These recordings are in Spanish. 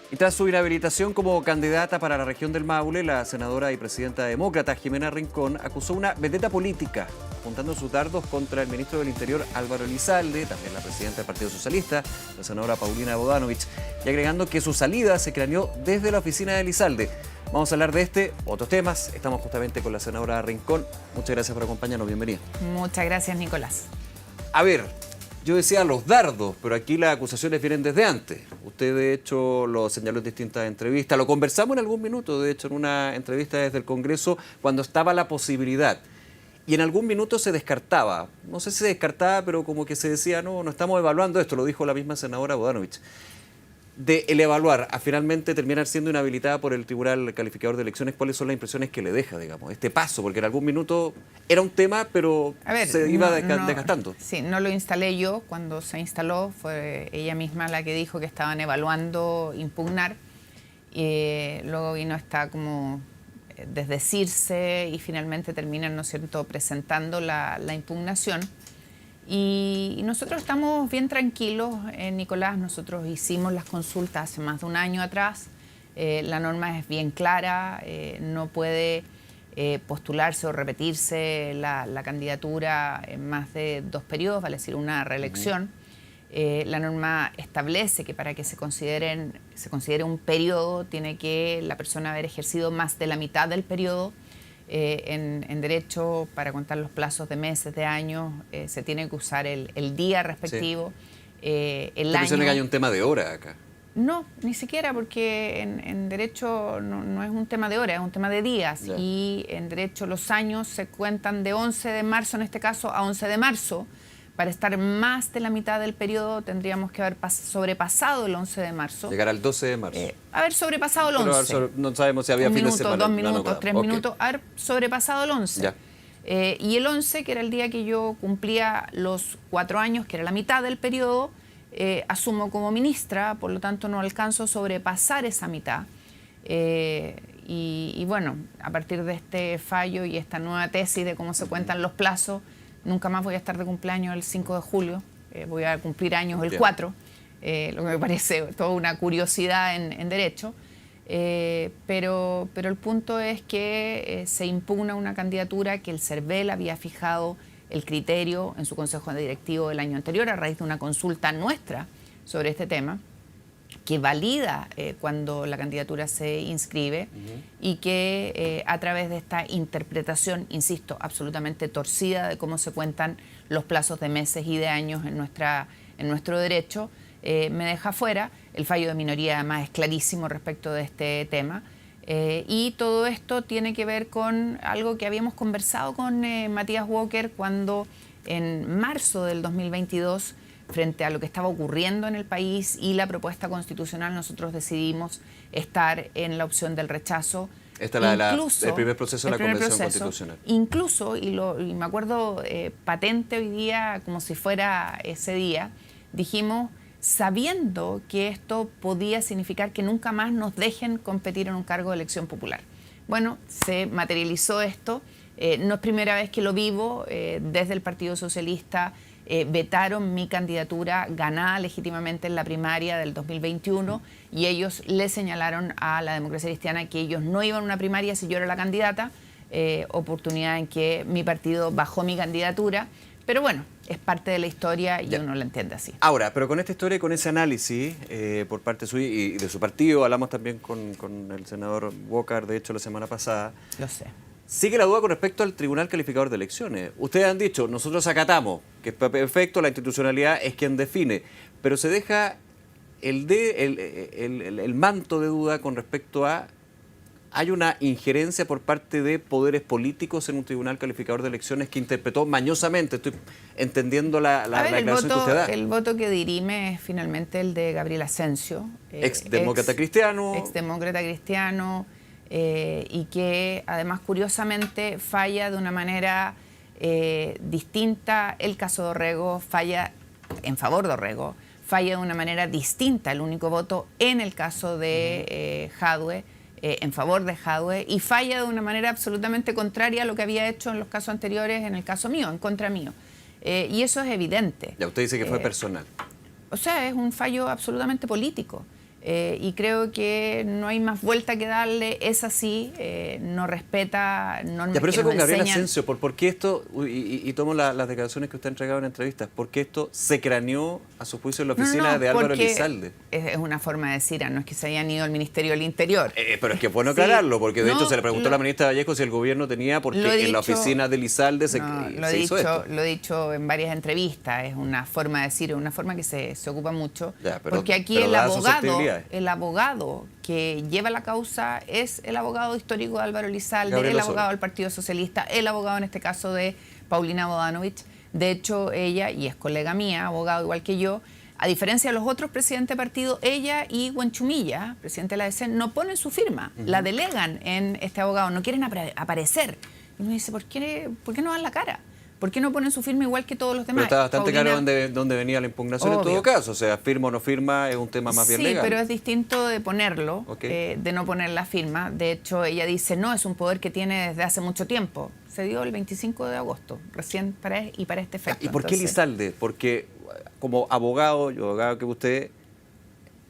Y tras su inhabilitación como candidata para la región del Maule, la senadora y presidenta demócrata Jimena Rincón acusó una vendetta política, apuntando sus dardos contra el ministro del Interior Álvaro Elizalde, también la presidenta del Partido Socialista, la senadora Paulina Bodanovich, y agregando que su salida se craneó desde la oficina de Elizalde. Vamos a hablar de este, otros temas. Estamos justamente con la senadora Rincón. Muchas gracias por acompañarnos. Bienvenida. Muchas gracias, Nicolás. A ver, yo decía los dardos, pero aquí las acusaciones vienen desde antes. Usted, de hecho, lo señaló en distintas entrevistas. Lo conversamos en algún minuto, de hecho, en una entrevista desde el Congreso, cuando estaba la posibilidad. Y en algún minuto se descartaba. No sé si se descartaba, pero como que se decía, no estamos evaluando esto, lo dijo la misma senadora Bodanovich. De el evaluar a finalmente terminar siendo inhabilitada por el Tribunal Calificador de Elecciones, ¿cuáles son las impresiones que le deja, digamos, este paso? Porque en algún minuto era un tema, pero se iba desgastando. Sí, no lo instalé yo. Cuando se instaló fue ella misma la que dijo que estaban evaluando impugnar. Luego vino hasta como desdecirse y finalmente terminan, ¿no es cierto?, presentando la impugnación. Y nosotros estamos bien tranquilos, Nicolás. Nosotros hicimos las consultas hace más de un año atrás. La norma es bien clara, no puede postularse o repetirse la candidatura en más de 2 periodos, vale decir, una reelección. La norma establece que para que se considere un periodo, tiene que la persona haber ejercido más de la mitad del periodo. En derecho, para contar los plazos de meses, de años, se tiene que usar el día respectivo, el año. Que hay un tema de hora acá. No, ni siquiera, porque en derecho no es un tema de horas, es un tema de días. Ya. Y en derecho los años se cuentan de 11 de marzo, en este caso, a 11 de marzo. Para estar más de la mitad del periodo tendríamos que haber sobrepasado el 11 de marzo. Llegar al 12 de marzo. Haber sobrepasado el 11. No sabemos si había fin de semana. 2 minutos, 3 minutos, haber sobrepasado el 11. Ya. Y el 11, que era el día que yo cumplía los 4 años, que era la mitad del periodo, asumo como ministra, por lo tanto no alcanzo a sobrepasar esa mitad. Y bueno, a partir de este fallo y esta nueva tesis de cómo se cuentan los plazos, nunca más voy a estar de cumpleaños el 5 de julio, voy a cumplir años el 4, lo que me parece toda una curiosidad en derecho. Pero el punto es que se impugna una candidatura que el CERVEL había fijado el criterio en su consejo directivo del año anterior a raíz de una consulta nuestra sobre este tema, que valida cuando la candidatura se inscribe y que a través de esta interpretación, insisto, absolutamente torcida de cómo se cuentan los plazos de meses y de años en nuestro derecho, me deja fuera. El fallo de minoría además es clarísimo respecto de este tema. Y todo esto tiene que ver con algo que habíamos conversado con Matías Walker cuando en marzo del 2022, frente a lo que estaba ocurriendo en el país y la propuesta constitucional, nosotros decidimos estar en la opción del rechazo. Esta es el primer proceso de la Convención Constitucional. Incluso, y me acuerdo patente hoy día, como si fuera ese día, dijimos, sabiendo que esto podía significar que nunca más nos dejen competir en un cargo de elección popular. Bueno, se materializó esto. No es primera vez que lo vivo. Desde el Partido Socialista vetaron mi candidatura ganada legítimamente en la primaria del 2021 y ellos le señalaron a la Democracia Cristiana que ellos no iban a una primaria si yo era la candidata, oportunidad en que mi partido bajó mi candidatura, pero bueno, es parte de la historia y uno la entiende así. Ahora, pero con esta historia y con ese análisis por parte suya y de su partido, hablamos también con el senador Walker, de hecho, la semana pasada. Lo sé. Sigue la duda con respecto al Tribunal Calificador de Elecciones. Ustedes han dicho, nosotros acatamos, que es perfecto, la institucionalidad es quien define, pero se deja el manto de duda con respecto a, hay una injerencia por parte de poderes políticos en un Tribunal Calificador de Elecciones que interpretó mañosamente, estoy entendiendo la declaración que usted da. El voto que dirime es finalmente el de Gabriel Asensio. Exdemócrata cristiano. Exdemócrata cristiano. Y que además curiosamente falla de una manera distinta. El caso de Orrego falla en favor de Orrego, falla de una manera distinta el único voto en el caso de Jadwe, en favor de Jadwe, y falla de una manera absolutamente contraria a lo que había hecho en los casos anteriores, en el caso mío, en contra mío. Y eso es evidente. Ya usted dice que fue personal. O sea, es un fallo absolutamente político. Y creo que no hay más vuelta que darle. Es así, no respeta normas ya, pero eso que nos con Gabriel enseñan. Asensio, ¿por qué esto, y tomo las declaraciones que usted ha entregado en entrevistas, por qué esto se craneó a su juicio en la oficina de Álvaro porque Elizalde? es una forma de decir, no es que se hayan ido al Ministerio del Interior. Pero es que es bueno Sí, aclararlo, porque de no, hecho se le preguntó a la ministra Vallejo si el gobierno tenía, porque en la oficina de Elizalde se hizo esto. Lo he dicho en varias entrevistas, es una forma de decir, es una forma que se ocupa mucho, Ya, porque aquí el abogado que lleva la causa es el abogado histórico de Álvaro Elizalde, Gabriel el Osorio. abogado del Partido Socialista, el abogado en este caso de Paulina Bodanovich. De hecho, ella, y es colega mía, abogado igual que yo, a diferencia de los otros presidentes de partido, ella y Huanchumilla, presidente de la ADC, no ponen su firma, la delegan en este abogado, no quieren aparecer. Y uno dice, ¿por qué no dan la cara? ¿Por qué no ponen su firma igual que todos los demás? Pero está bastante Paulina, claro dónde venía la impugnación en todo caso. O sea, firma o no firma es un tema más bien legal. Sí, pero es distinto de ponerlo, Okay. de no poner la firma. De hecho, ella dice, no, es un poder que tiene desde hace mucho tiempo. Se dio el 25 de agosto, recién para este efecto. ¿Y por qué Elizalde? Porque como abogado, yo abogado que usted,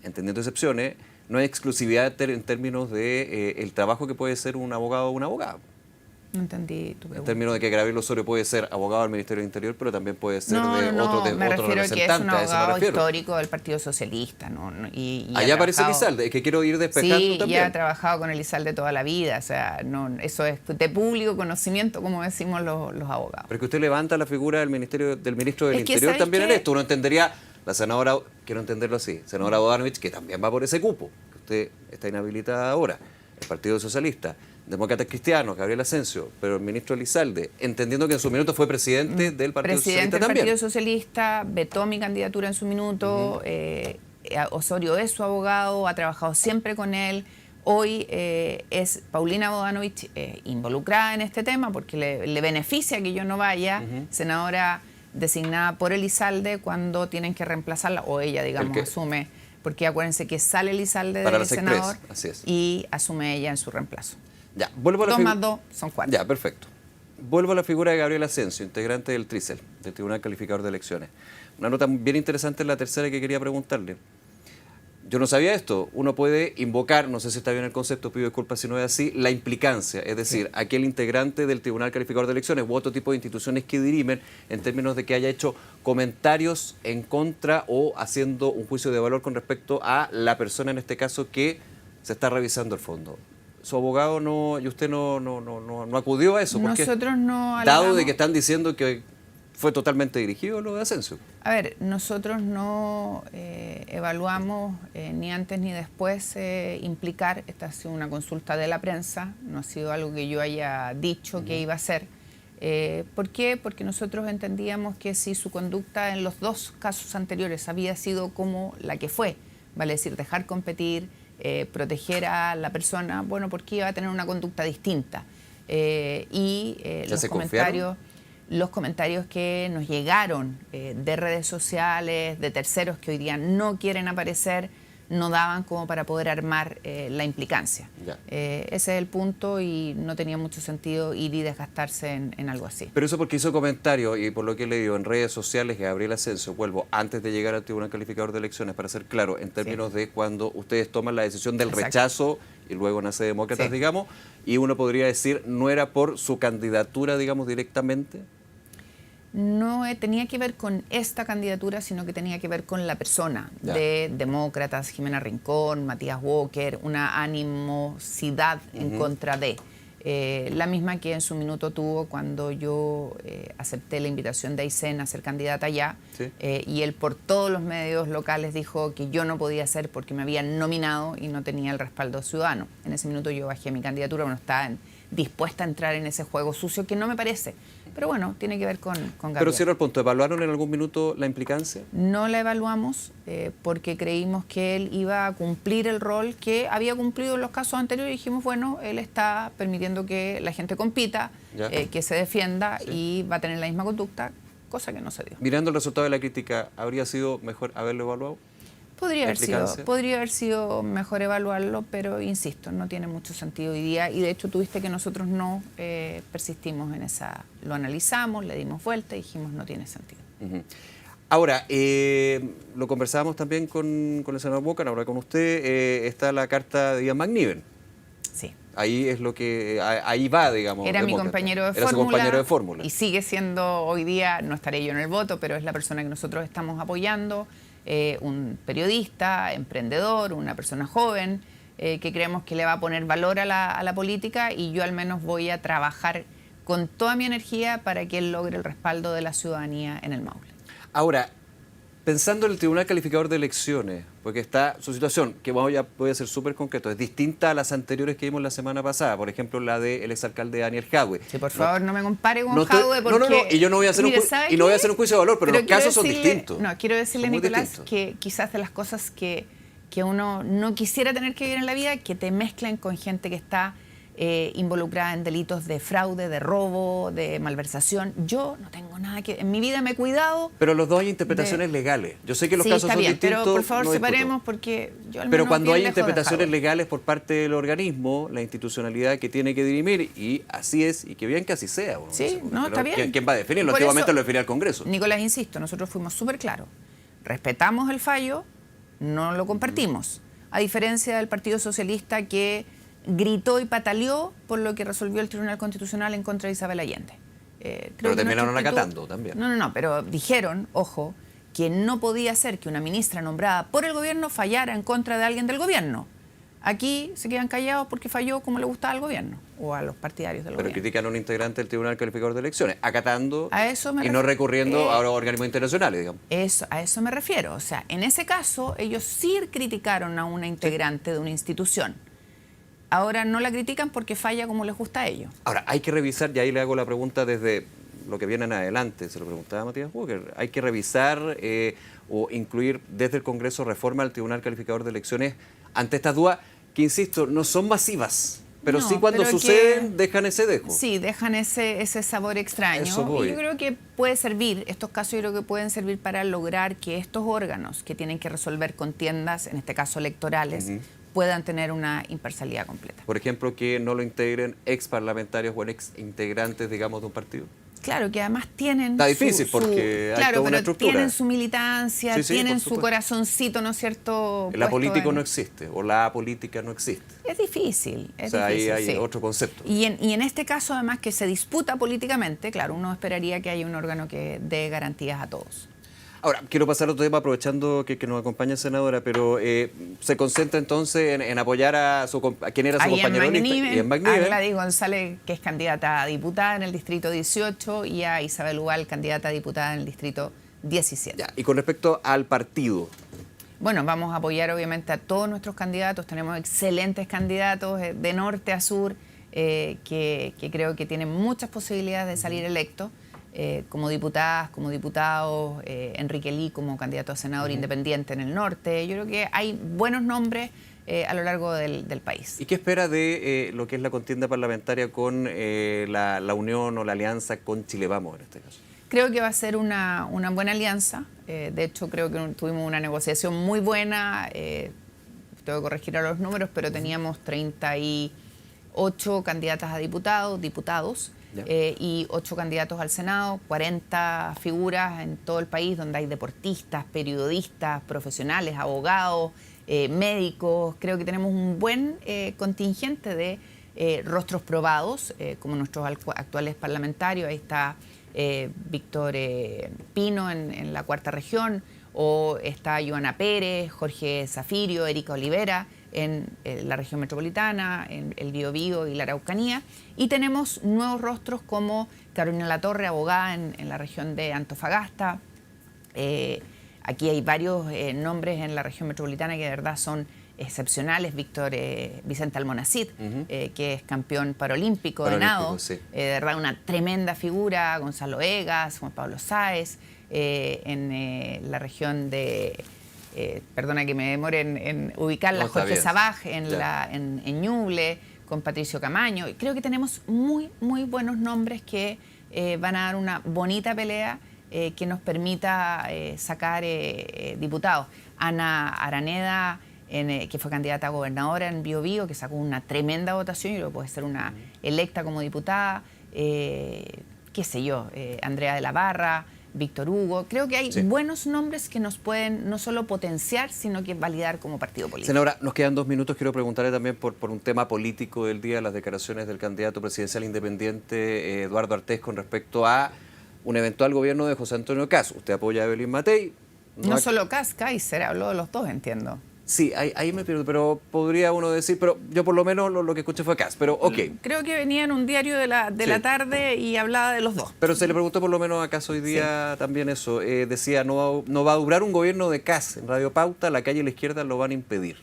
entendiendo excepciones, no hay exclusividad en términos de el trabajo que puede ser un abogado o una abogada. No entendí tu pregunta. En términos de que Gabriel Osorio puede ser abogado del Ministerio del Interior, pero también puede ser me otro refiero a que es un representante. A eso me abogado refiero. histórico del Partido Socialista. Y Allá aparece Elizalde, es que quiero ir despejando sí, también. ya ha trabajado con Elizalde toda la vida. O sea, eso es de público conocimiento, como decimos los abogados. Pero es que usted levanta la figura del ministro del Es que, Interior ¿sabes también qué? en esto. Uno entendería, la senadora, quiero entenderlo así, senadora Bodanovich, que también va por ese cupo, que usted está inhabilitada ahora, el Partido Socialista, Demócratas Cristianos, Gabriel Asensio, pero el ministro Elizalde, entendiendo que en su minuto fue presidente del Partido Socialista también. Partido Socialista, vetó mi candidatura en su minuto, Osorio es su abogado, ha trabajado siempre con él. Hoy es Paulina Bodanovich involucrada en este tema porque le beneficia que yo no vaya, senadora designada por Elizalde cuando tienen que reemplazarla, o ella, digamos, asume, porque acuérdense que sale Elizalde del senador y asume ella en su reemplazo. Ya, vuelvo a 2 más 2 son 4. Ya, perfecto. Vuelvo a la figura de Gabriel Asensio, integrante del TRICEL, del Tribunal Calificador de Elecciones. Una nota bien interesante es la tercera que quería preguntarle. Yo no sabía esto. Uno puede invocar, no sé si está bien el concepto, pido disculpas si no es así, la implicancia. Es decir, aquel integrante del Tribunal Calificador de Elecciones u otro tipo de instituciones que dirimen en términos de que haya hecho comentarios en contra o haciendo un juicio de valor con respecto a la persona, en este caso, que se está revisando el fondo. Su abogado y usted no acudió a eso. ¿Por qué? Nosotros no alegamos, dado de que están diciendo que fue totalmente dirigido lo de Asensio. A ver, nosotros no evaluamos ni antes ni después implicar. Esta ha sido una consulta de la prensa, no ha sido algo que yo haya dicho que iba a hacer. ¿Por qué? Porque nosotros entendíamos que si su conducta en los 2 casos anteriores había sido como la que fue, vale decir, dejar competir, proteger a la persona, bueno, porque iba a tener una conducta distinta. Los comentarios que nos llegaron de redes sociales, de terceros que hoy día no quieren aparecer, no daban como para poder armar la implicancia. Ese es el punto y no tenía mucho sentido ir y desgastarse en algo así. Pero eso porque hizo comentarios y por lo que he leído en redes sociales que Gabriel Asensio, vuelvo, antes de llegar al Tribunal Calificador de Elecciones, para ser claro, en términos de cuando ustedes toman la decisión del rechazo y luego nace Demócratas, digamos, y uno podría decir, no era por su candidatura, digamos, directamente. No tenía que ver con esta candidatura, sino que tenía que ver con la persona de Demócratas, Jimena Rincón, Matías Walker, una animosidad en contra de. La misma que en su minuto tuvo cuando yo acepté la invitación de Aysén a ser candidata allá, y él por todos los medios locales dijo que yo no podía ser porque me habían nominado y no tenía el respaldo ciudadano. En ese minuto yo bajé mi candidatura, bueno, estaba dispuesta a entrar en ese juego sucio que no me parece. Pero bueno, tiene que ver con Gabriel. Pero cierro el punto, ¿evaluaron en algún minuto la implicancia? No la evaluamos porque creímos que él iba a cumplir el rol que había cumplido en los casos anteriores y dijimos, bueno, él está permitiendo que la gente compita, que se defienda y va a tener la misma conducta, cosa que no se dio. Mirando el resultado de la crítica, ¿habría sido mejor haberlo evaluado? Podría haber sido mejor evaluarlo, pero insisto, no tiene mucho sentido hoy día y de hecho tuviste que nosotros no persistimos en esa, lo analizamos, le dimos vuelta y dijimos no tiene sentido. Ahora, lo conversábamos también con el senador Bocan, ahora con usted, está la carta de Ian McNiven. Sí. Ahí es lo que, ahí va, digamos. Era mi Demócrata. compañero de Era fórmula. su compañero de fórmula. Y sigue siendo hoy día, no estaré yo en el voto, pero es la persona que nosotros estamos apoyando, un periodista, emprendedor, una persona joven, que creemos que le va a poner valor a la política, y yo al menos voy a trabajar con toda mi energía para que él logre el respaldo de la ciudadanía en el Maule. Ahora, pensando en el Tribunal Calificador de Elecciones, porque está su situación, que voy a ser súper concreto, es distinta a las anteriores que vimos la semana pasada, por ejemplo, la del exalcalde Daniel Jadwe. Sí, por favor, no me compare con no Jadwe, porque... No, y yo no voy a hacer, mire, y no voy a hacer un juicio de valor, pero los casos son distintos. No, quiero decirle, Son muy Nicolás, distintos. que quizás de las cosas que uno no quisiera tener que vivir en la vida, que te mezclen con gente que está involucrada en delitos de fraude, de robo, de malversación. Yo no tengo nada que... En mi vida me he cuidado... Pero los dos hay interpretaciones legales. Yo sé que los sí, casos está son bien, distintos. pero por favor no separemos, porque yo al menos Pero cuando bien hay lejos de interpretaciones Jadwe. legales por parte del organismo, la institucionalidad que tiene que dirimir, y así es, y que bien que así sea. Bueno, Sí, no, está bien. ¿Quién va a definirlo? Por Antiguamente eso, lo definía el Congreso. Nicolás, insisto, nosotros fuimos súper claros. Respetamos el fallo, no lo compartimos. A diferencia del Partido Socialista, que gritó y pataleó por lo que resolvió el Tribunal Constitucional en contra de Isabel Allende. Pero terminaron acatando también. No, pero dijeron, ojo, que no podía ser que una ministra nombrada por el gobierno fallara en contra de alguien del gobierno. Aquí se quedan callados porque falló como le gustaba al gobierno o a los partidarios del Pero gobierno. critican a un integrante del Tribunal Calificador de Elecciones, acatando A eso me y no recurriendo a refiero. organismos internacionales, digamos. A eso me refiero. O sea, en ese caso, ellos sí criticaron a una integrante de una institución. Ahora no la critican porque falla como les gusta a ellos. Ahora, hay que revisar, y ahí le hago la pregunta desde lo que viene en adelante, se lo preguntaba a Matías Walker, hay que revisar o incluir desde el Congreso reforma al Tribunal Calificador de Elecciones ante estas dudas que, insisto, no son masivas, pero No, sí cuando pero suceden dejan ese dejo. Sí, dejan ese sabor extraño. Eso voy. Y yo creo que puede servir, estos casos yo creo que pueden servir para lograr que estos órganos que tienen que resolver contiendas, en este caso electorales, puedan tener una imparcialidad completa. Por ejemplo, que no lo integren ex parlamentarios o ex integrantes, digamos, de un partido. Claro, que además tienen... Está difícil porque hay claro, toda una pero estructura. tienen su militancia, Sí, sí, tienen por su supuesto. corazoncito, ¿no es cierto? La puesto política en- no existe, o la política no existe. Es difícil, O sea, ahí hay sí. otro concepto. Y en este caso, además, que se disputa políticamente, claro, uno esperaría que haya un órgano que dé garantías a todos. Ahora, quiero pasar a otro tema aprovechando que nos acompaña senadora, pero se concentra entonces en apoyar a quien era su compañero de lista, Ian A McNiven. Gladys González, que es candidata a diputada en el distrito 18, y a Isabel Ubal, candidata a diputada en el distrito 17. Ya, y con respecto al partido, Bueno, vamos a apoyar obviamente a todos nuestros candidatos. Tenemos excelentes candidatos de norte a sur que creo que tienen muchas posibilidades de salir electos. Como diputadas, como diputados, Enrique Lee como candidato a senador independiente en el norte. Yo creo que hay buenos nombres a lo largo del país. ¿y qué espera de lo que es la contienda parlamentaria con la unión o la alianza con Chile Vamos en este caso? Creo que va a ser una buena alianza. De hecho, creo que tuvimos una negociación muy buena. Tengo que corregir a los números, pero teníamos 38 candidatas a diputados, y 8 candidatos al Senado, 40 figuras en todo el país donde hay deportistas, periodistas, profesionales, abogados, médicos. Creo que tenemos un buen contingente de rostros probados, como nuestros actuales parlamentarios. Ahí está Víctor Pino en la cuarta región, o está Joana Pérez, Jorge Zafirio, Erika Olivera en la región metropolitana, en el Biobío y la Araucanía. Y tenemos nuevos rostros como Carolina Latorre, abogada en la región de Antofagasta. Aquí hay varios nombres en la región metropolitana que de verdad son excepcionales. Vicente Almonacid, que es campeón paralímpico de nado, sí. de verdad una tremenda figura. Gonzalo Egas, Juan Pablo Sáez, en la región de... perdona que me demore en ubicarla, No, está Jorge bien. Sabaj Ya. en Ñuble, con Patricio Camaño. Y creo que tenemos muy buenos nombres que van a dar una bonita pelea que nos permita sacar diputados. Ana Araneda, que fue candidata a gobernadora en Biobío, que sacó una tremenda votación y luego puede ser una electa como diputada. Qué sé yo, Andrea de la Barra, Víctor Hugo. Creo que hay Sí. buenos nombres que nos pueden no solo potenciar, sino que validar como partido político. Senadora, nos quedan 2 minutos. Quiero preguntarle también por un tema político del día, las declaraciones del candidato presidencial independiente Eduardo Artés con respecto a un eventual gobierno de José Antonio Kast. Usted apoya a Evelyn Matei. No solo Kast, Kaiser, habló de los dos, entiendo. Sí, ahí me pierdo, pero podría uno decir, pero yo por lo menos lo que escuché fue Kast, pero ok. Creo que venía en un diario de la Sí. tarde y hablaba de los dos. Pero se le preguntó por lo menos a Kast hoy día también eso. Decía, no va a durar un gobierno de Kast en Radio Pauta, la calle y la izquierda lo van a impedir.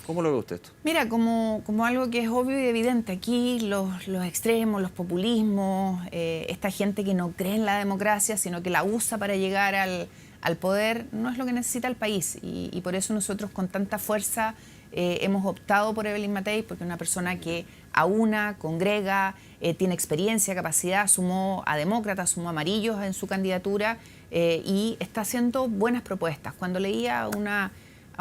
¿Cómo lo ve usted esto? Mira, como algo que es obvio y evidente, aquí los extremos, los populismos, esta gente que no cree en la democracia, sino que la usa para llegar al poder, no es lo que necesita el país. Y por eso nosotros con tanta fuerza hemos optado por Evelyn Matei, porque es una persona que aúna, congrega, tiene experiencia, capacidad, sumó a demócratas, sumó a amarillos en su candidatura y está haciendo buenas propuestas. Cuando leía a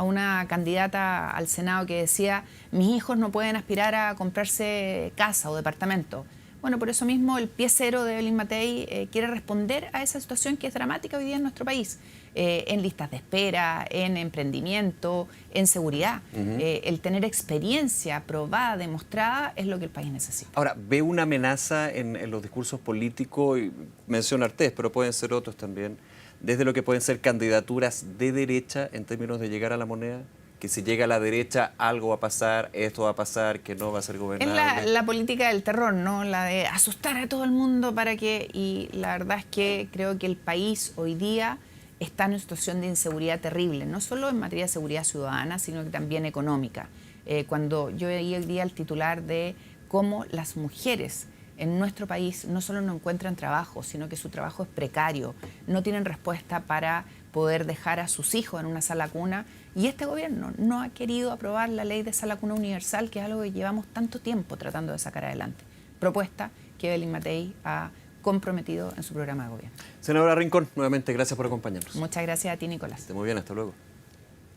una candidata al Senado que decía, mis hijos no pueden aspirar a comprarse casa o departamento. Bueno, por eso mismo el pie cero de Evelyn Matei quiere responder a esa situación que es dramática hoy día en nuestro país, en listas de espera, en emprendimiento, en seguridad. El tener experiencia probada, demostrada, es lo que el país necesita. Ahora, ¿ve una amenaza en los discursos políticos? Y menciona Artés, pero pueden ser otros también, desde lo que pueden ser candidaturas de derecha en términos de llegar a la moneda? Que si llega a la derecha algo va a pasar, esto va a pasar, que no va a ser gobernable. Es la política del terror, ¿no? La de asustar a todo el mundo para que... Y la verdad es que creo que el país hoy día está en una situación de inseguridad terrible, no solo en materia de seguridad ciudadana, sino que también económica. Cuando yo veía hoy día el titular de cómo las mujeres en nuestro país no solo no encuentran trabajo, sino que su trabajo es precario, no tienen respuesta para poder dejar a sus hijos en una sala cuna. Y este gobierno no ha querido aprobar la ley de sala cuna universal, que es algo que llevamos tanto tiempo tratando de sacar adelante. Propuesta que Evelyn Matei ha comprometido en su programa de gobierno. Senadora Rincón, nuevamente gracias por acompañarnos. Muchas gracias a ti, Nicolás. Esté muy bien, hasta luego.